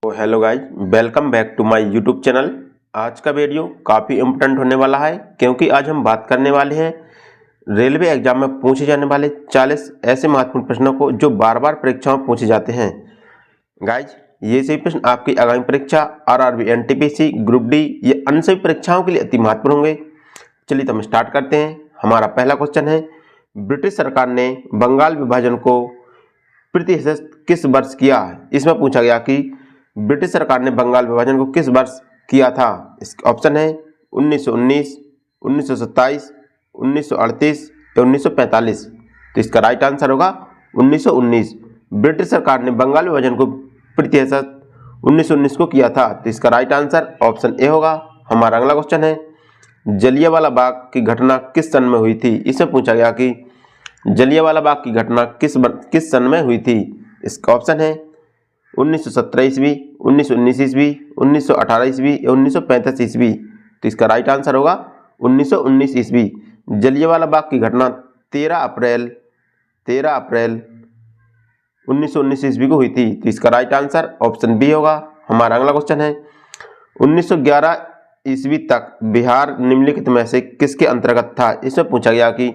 Hello guys, welcome back to my YouTube channel. आज का video काफ़ी इम्पोर्टेंट होने वाला है क्योंकि आज हम बात करने वाले हैं रेलवे एग्जाम में पूछे जाने वाले 40 ऐसे महत्वपूर्ण प्रश्नों को जो बार बार परीक्षाओं में पूछे जाते हैं। गाइज, ये सभी प्रश्न आपकी आगामी परीक्षा आरआरबी, एनटीपीसी, ग्रुप डी ये अन्य सभी परीक्षाओं के लिए अति महत्वपूर्ण होंगे। चलिए तो हम स्टार्ट करते हैं। हमारा पहला क्वेश्चन है, ब्रिटिश सरकार ने बंगाल विभाजन को प्रतिशत किस वर्ष किया? इसमें पूछा गया कि ब्रिटिश सरकार ने बंगाल विभाजन को किस वर्ष किया था। इसका ऑप्शन है 1919, 1927, 1938 या 1945। तो इसका राइट आंसर होगा 1919। ब्रिटिश सरकार ने बंगाल विभाजन को प्रतिशत 1919 को किया था। तो इसका राइट आंसर ऑप्शन ए होगा। हमारा अगला क्वेश्चन है, जलियांवाला बाग की घटना किस सन में हुई थी? इसमें पूछा गया कि जलियांवाला बाग की घटना किस सन में हुई थी। इसका ऑप्शन है 1917 ईस्वी, 1919 ईस्वी, 1918 ईस्वी या 1935 ईस्वी। तो इसका राइट आंसर होगा 1919 ईस्वी। जलियांवाला बाग की घटना 13 अप्रैल 1919 ईस्वी को हुई थी। तो इसका राइट आंसर ऑप्शन बी होगा। हमारा अगला क्वेश्चन है, 1911 ईस्वी तक बिहार निम्नलिखित में से किसके अंतर्गत था? इसमें पूछा गया कि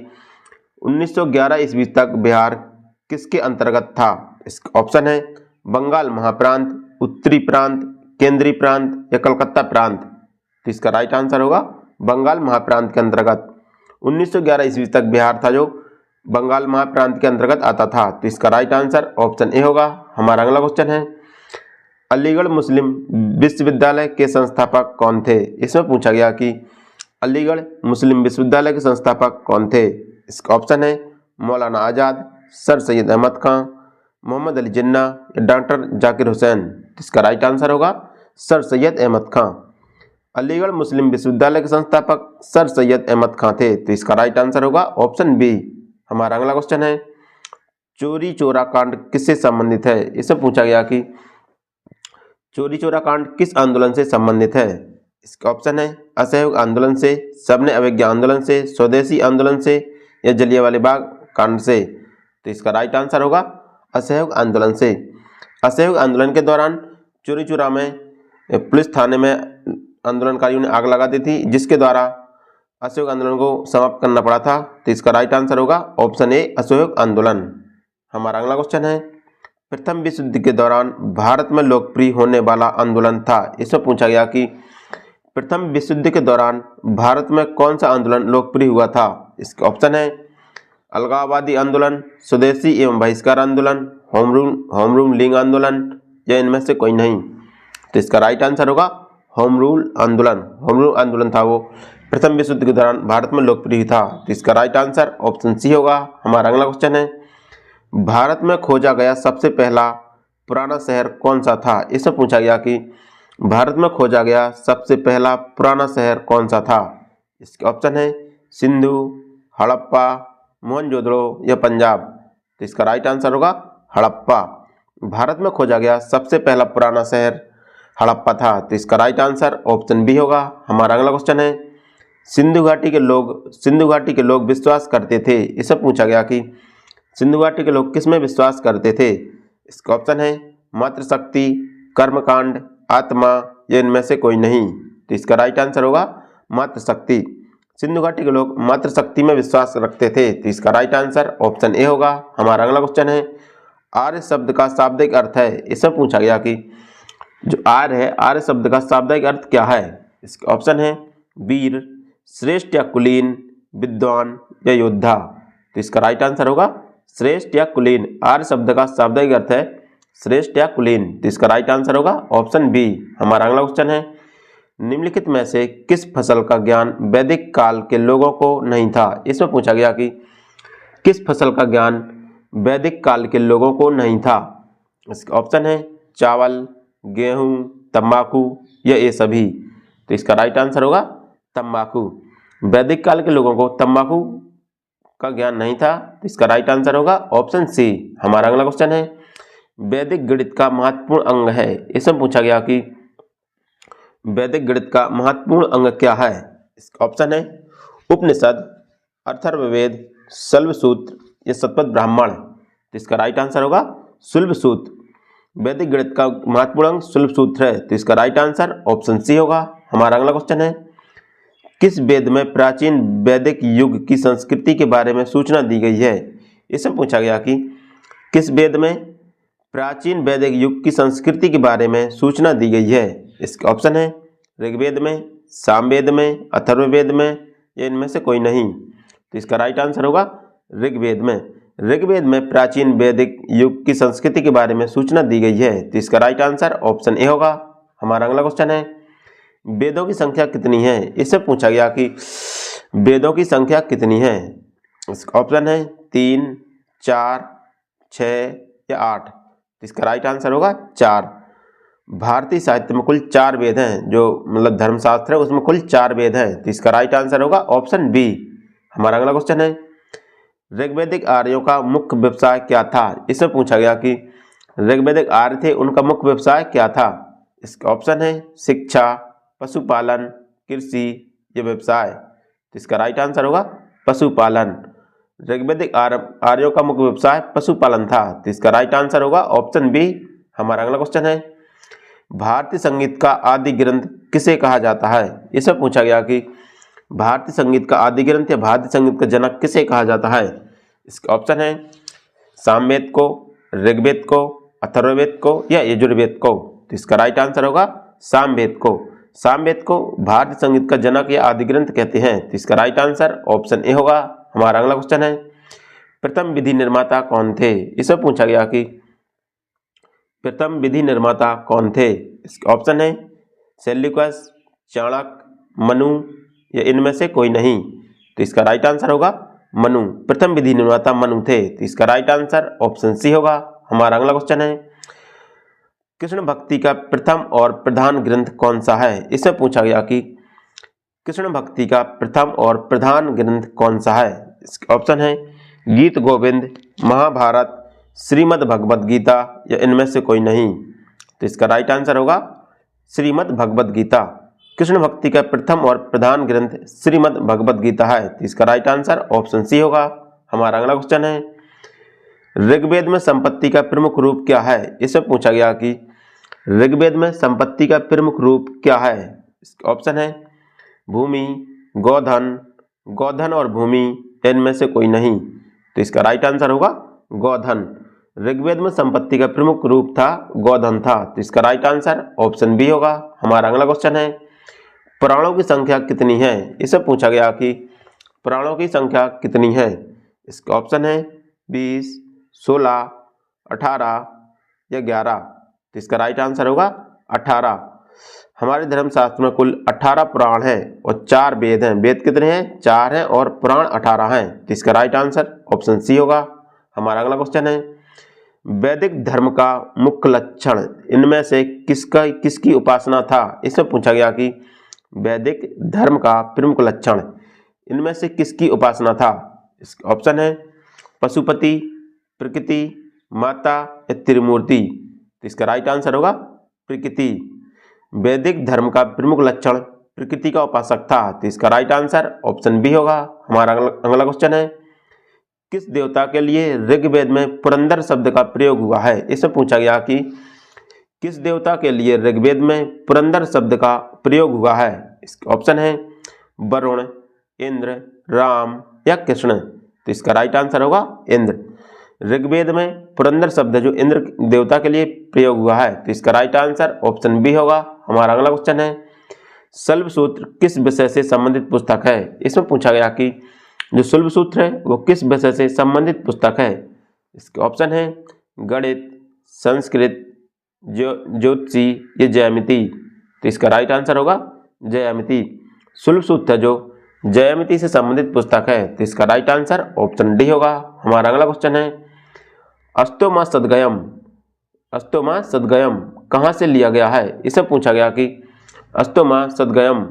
1911 ईस्वी तक बिहार किसके अंतर्गत था। इसका ऑप्शन है बंगाल महाप्रांत, उत्तरी प्रांत, केंद्रीय प्रांत या कलकत्ता प्रांत। तो इसका राइट आंसर होगा बंगाल महाप्रांत के अंतर्गत। 1911 ईस्वी तक बिहार था जो बंगाल महाप्रांत के अंतर्गत आता था। तो इसका राइट आंसर ऑप्शन ए होगा। हमारा अगला क्वेश्चन है, अलीगढ़ मुस्लिम विश्वविद्यालय के संस्थापक कौन थे? इसमें पूछा गया कि अलीगढ़ मुस्लिम विश्वविद्यालय के संस्थापक कौन थे। इसका ऑप्शन है मौलाना आज़ाद, सर सैयद अहमद खां, मोहम्मद अली जिन्ना या डॉक्टर जाकिर हुसैन। इसका राइट आंसर होगा सर सैयद अहमद खां। अलीगढ़ मुस्लिम विश्वविद्यालय के संस्थापक सर सैयद अहमद खां थे। तो इसका राइट आंसर होगा ऑप्शन बी। हमारा अगला क्वेश्चन है, चोरी चोरा कांड किससे संबंधित है? इससे पूछा गया कि चोरी चोरा कांड किस आंदोलन से संबंधित है। इसका ऑप्शन है असहयोग आंदोलन से, सबने अवज्ञा आंदोलन से, स्वदेशी आंदोलन से या जलियांवाला बाग कांड से। तो इसका राइट आंसर होगा असहयोग आंदोलन से। असहयोग आंदोलन के दौरान चोरी चोरा में पुलिस थाने में आंदोलनकारियों ने आग लगा दी थी, जिसके द्वारा असहयोग आंदोलन को समाप्त करना पड़ा था। तो इसका राइट आंसर होगा ऑप्शन ए असहयोग आंदोलन। हमारा अगला क्वेश्चन है, प्रथम विश्व युद्ध के दौरान भारत में लोकप्रिय होने वाला आंदोलन था। इसमें पूछा गया कि प्रथम विश्व युद्ध के दौरान भारत में कौन सा आंदोलन लोकप्रिय हुआ था। इसका ऑप्शन है अलगाववादी आंदोलन, स्वदेशी एवं बहिष्कार आंदोलन, होम रूल लिंग आंदोलन या इनमें से कोई नहीं। तो इसका राइट आंसर होगा होम रूल आंदोलन। होम रूल आंदोलन था वो प्रथम विश्व युद्ध के दौरान भारत में लोकप्रिय था। तो इसका राइट आंसर ऑप्शन सी होगा। हमारा अगला क्वेश्चन है, भारत में खोजा गया सबसे पहला पुराना शहर कौन सा था? इससे पूछा गया कि भारत में खोजा गया सबसे पहला पुराना शहर कौन सा था। इसके ऑप्शन है सिंधु, हड़प्पा, मोहनजोदड़ो या पंजाब। तो इसका राइट आंसर होगा हड़प्पा। भारत में खोजा गया सबसे पहला पुराना शहर हड़प्पा था। तो इसका राइट आंसर ऑप्शन बी होगा। हमारा अगला क्वेश्चन है, सिंधु घाटी के लोग विश्वास करते थे। इससे पूछा गया कि सिंधु घाटी के लोग किस में विश्वास करते थे। इसका ऑप्शन है मातृशक्ति, कर्मकांड, आत्मा या इनमें से कोई नहीं। तो इसका राइट आंसर होगा मातृशक्ति। सिंधु घाटी के लोग मातृशक्ति में विश्वास रखते थे। तो इसका राइट आंसर ऑप्शन ए होगा। हमारा अगला क्वेश्चन है, आर्य शब्द का शाब्दिक अर्थ है। इसमें पूछा गया कि जो आर्य है, आर्य शब्द का शाब्दिक अर्थ क्या है। इसका ऑप्शन है वीर, श्रेष्ठ या कुलीन, विद्वान या योद्धा। तो इसका राइट आंसर होगा श्रेष्ठ या कुलीन। आर्य शब्द का शाब्दिक अर्थ है श्रेष्ठ या कुलीन। तो इसका राइट आंसर होगा ऑप्शन बी। हमारा अगला क्वेश्चन है, निम्नलिखित में से किस फसल का ज्ञान वैदिक काल के लोगों को नहीं था। इसमें पूछा गया कि किस फसल का ज्ञान वैदिक काल के लोगों को नहीं था। इसका ऑप्शन है चावल, गेहूं, तंबाकू या ये सभी। तो इसका राइट आंसर होगा तंबाकू। वैदिक काल के लोगों को तंबाकू का ज्ञान नहीं था। तो इसका राइट आंसर होगा ऑप्शन सी। हमारा अगला क्वेश्चन है, वैदिक गणित का महत्वपूर्ण अंग है। इसमें पूछा गया कि वैदिक गणित का महत्वपूर्ण अंग क्या है। इसका ऑप्शन है उपनिषद, अथर्ववेद, शल्व सूत्र या शतपथ ब्राह्मण। तो इसका राइट आंसर होगा शल्व सूत्र। वैदिक गणित का महत्वपूर्ण सुलभ सूत्र है, तो इसका राइट आंसर ऑप्शन सी होगा। हमारा अगला क्वेश्चन है, किस वेद में प्राचीन वैदिक युग की संस्कृति के बारे में सूचना दी गई है? इसमें पूछा गया कि किस वेद में प्राचीन वैदिक युग की संस्कृति के बारे में सूचना दी गई है? इसके ऑप्शन है ऋग्वेद में, सामवेद में, अथर्ववेद में, या इनमें से कोई नहीं। तो इसका राइट आंसर होगा ऋग्वेद में। ऋग्वेद में प्राचीन वैदिक युग की संस्कृति के बारे में सूचना दी गई है, तो इसका राइट आंसर ऑप्शन ए होगा। हमारा अगला क्वेश्चन है, वेदों की संख्या कितनी है? इससे पूछा गया कि वेदों की संख्या कितनी है? इसका ऑप्शन है 3, 4, 6 या 8। इसका राइट आंसर होगा 4। भारतीय साहित्य में कुल 4 वेद हैं, जो मतलब धर्मशास्त्र है उसमें कुल 4 वेद हैं, तो इसका राइट आंसर होगा ऑप्शन बी। हमारा अगला क्वेश्चन है, ऋग्वैदिक आर्यों का मुख्य व्यवसाय क्या था? इसमें पूछा गया कि ऋग्वैदिक आर्य थे, उनका मुख्य व्यवसाय क्या था? इसका ऑप्शन है शिक्षा, पशुपालन, कृषि या व्यवसाय। तो इसका राइट आंसर होगा पशुपालन। ऋग्वैदिक आर्यों का मुख्य व्यवसाय पशुपालन था, तो इसका राइट आंसर होगा ऑप्शन बी। हमारा अगला क्वेश्चन है, भारतीय संगीत का आदि ग्रंथ किसे कहा जाता है? इसमें पूछा गया कि भारतीय संगीत का आदि ग्रंथ या भारतीय संगीत का जनक किसे कहा जाता है? इसका ऑप्शन है सामवेद को, ऋग्वेद को, अथर्ववेद को या यजुर्वेद को। तो इसका राइट आंसर होगा सामवेद को। सामवेद को भारतीय संगीत का जनक या आदि ग्रंथ कहते हैं, तो इसका राइट आंसर ऑप्शन ए होगा। हमारा अगला क्वेश्चन है, प्रथम विधि निर्माता कौन थे? इसमें पूछा गया कि प्रथम विधि निर्माता कौन थे? इसका ऑप्शन है सेल्यूकस, चाणक्य, मनु या इनमें से कोई नहीं। तो इसका राइट आंसर होगा मनु। प्रथम विधि निर्माता मनु थे, तो इसका राइट आंसर ऑप्शन सी होगा। हमारा अगला क्वेश्चन है, कृष्ण भक्ति का प्रथम और प्रधान ग्रंथ कौन सा है? इसमें पूछा गया कि कृष्ण भक्ति का प्रथम और प्रधान ग्रंथ कौन सा है? इसके ऑप्शन है गीत गोविंद, महाभारत, श्रीमद् भगवद गीता या इनमें से कोई नहीं। तो इसका राइट आंसर होगा श्रीमद् भगवद गीता। कृष्ण भक्ति का प्रथम और प्रधान ग्रंथ श्रीमद् भगवद गीता है, तो इसका राइट आंसर ऑप्शन सी होगा। हमारा अगला क्वेश्चन है, ऋग्वेद में संपत्ति का प्रमुख रूप क्या है? इसमें पूछा गया कि ऋग्वेद में संपत्ति का प्रमुख रूप क्या है? इसका ऑप्शन है भूमि, गोधन, गोधन और भूमि, इनमें से कोई नहीं। तो इसका राइट आंसर होगा गोधन। ऋग्वेद में संपत्ति का प्रमुख रूप था गोधन था, तो इसका राइट आंसर ऑप्शन बी होगा। हमारा अगला क्वेश्चन है, पुराणों की संख्या कितनी है? इसे पूछा गया कि पुराणों की संख्या कितनी है? इसका ऑप्शन है 20, 16, 18 या 11। तो इसका राइट आंसर होगा 18। हमारे धर्मशास्त्र में कुल 18 पुराण हैं और 4 वेद हैं। वेद कितने हैं? 4 हैं और पुराण 18 हैं, तो इसका राइट आंसर ऑप्शन सी होगा। हमारा अगला क्वेश्चन है, वैदिक धर्म का मुख्य लक्षण इनमें से किसकी उपासना था? इसमें पूछा गया कि वैदिक धर्म का प्रमुख लक्षण इनमें से किसकी उपासना था? इसका ऑप्शन है पशुपति, प्रकृति, माता या त्रिमूर्ति। तो इसका राइट आंसर होगा प्रकृति। वैदिक धर्म का प्रमुख लक्षण प्रकृति का उपासक था, तो इसका राइट आंसर ऑप्शन बी होगा। हमारा अगला क्वेश्चन है, किस देवता के लिए ऋग्वेद में पुरंदर शब्द का प्रयोग हुआ है? इसमें पूछा गया कि किस देवता के लिए ऋग्वेद में पुरंदर शब्द का प्रयोग हुआ है? इसका ऑप्शन है वरुण, इंद्र, राम या कृष्ण। तो इसका राइट आंसर होगा इंद्र। ऋग्वेद में पुरंदर शब्द जो इंद्र देवता के लिए प्रयोग हुआ है, तो इसका राइट आंसर ऑप्शन बी होगा। हमारा अगला क्वेश्चन है, शल्भ सूत्र किस विषय से संबंधित पुस्तक है? इसमें पूछा गया कि जो शल्भ सूत्र है वो किस विषय से संबंधित पुस्तक है? इसके ऑप्शन है गणित, संस्कृत, ज्योतिषी या ज्यामिति। तो इसका राइट आंसर होगा ज्यामिति। शल्भ सूत्र जो ज्यामिति से संबंधित पुस्तक है, तो इसका राइट आंसर ऑप्शन डी होगा। हमारा अगला क्वेश्चन है, अस्तोमा सद्गयम, अस्तोमा सद्गयम कहाँ से लिया गया है? इसे पूछा गया कि अस्तोमा सद्गयम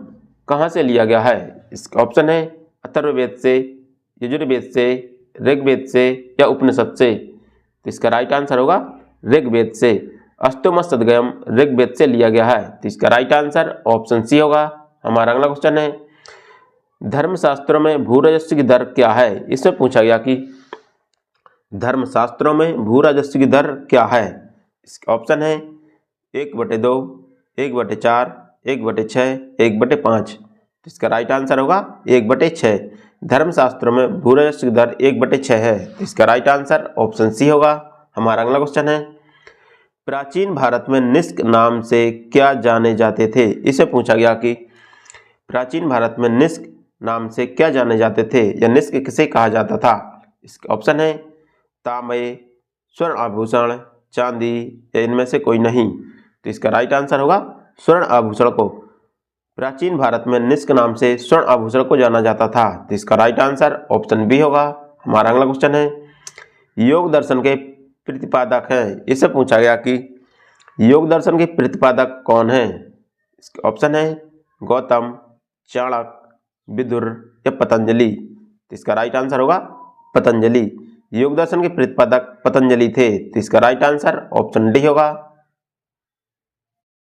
कहाँ से लिया गया है? इसका ऑप्शन है अथर्ववेद से, यजुर्वेद से, ऋग्वेद से या उपनिषद से। तो इसका राइट आंसर होगा ऋग्वेद से। अस्तोमा सद्गयम ऋग्वेद से लिया गया है, तो इसका राइट आंसर ऑप्शन सी होगा। हमारा अगला क्वेश्चन है, धर्मशास्त्रों में भू राजस्व की दर क्या है? इसमें पूछा गया कि धर्मशास्त्रों में भू राजस्व की दर क्या है? इसका ऑप्शन है 1/2, 1/4, 1/6, 1/5। तो इसका राइट आंसर होगा 1/6। धर्मशास्त्रों में भूराजस्व की दर 1/6 है। तो इसका राइट आंसर ऑप्शन सी होगा। हमारा अगला क्वेश्चन है, प्राचीन भारत में निष्क नाम से क्या जाने जाते थे। इसे पूछा गया कि प्राचीन भारत में निष्क नाम से क्या जाने जाते थे या निष्क किसे कहा जाता था। इसका ऑप्शन है तांबे, स्वर्ण आभूषण, चांदी या इनमें से कोई नहीं। तो इसका राइट आंसर होगा स्वर्ण आभूषण को। प्राचीन भारत में निष्क नाम से स्वर्ण आभूषण को जाना जाता था। तो इसका राइट आंसर ऑप्शन बी होगा। हमारा अगला क्वेश्चन है, योग दर्शन के प्रतिपादक हैं। इससे पूछा गया कि योग दर्शन के प्रतिपादक कौन है। इसका ऑप्शन है गौतम, चाणक्य, विदुर या पतंजलि। तो इसका राइट आंसर होगा पतंजलि। योग दर्शन के प्रतिपादक पतंजलि थे। तो इसका राइट आंसर ऑप्शन डी होगा।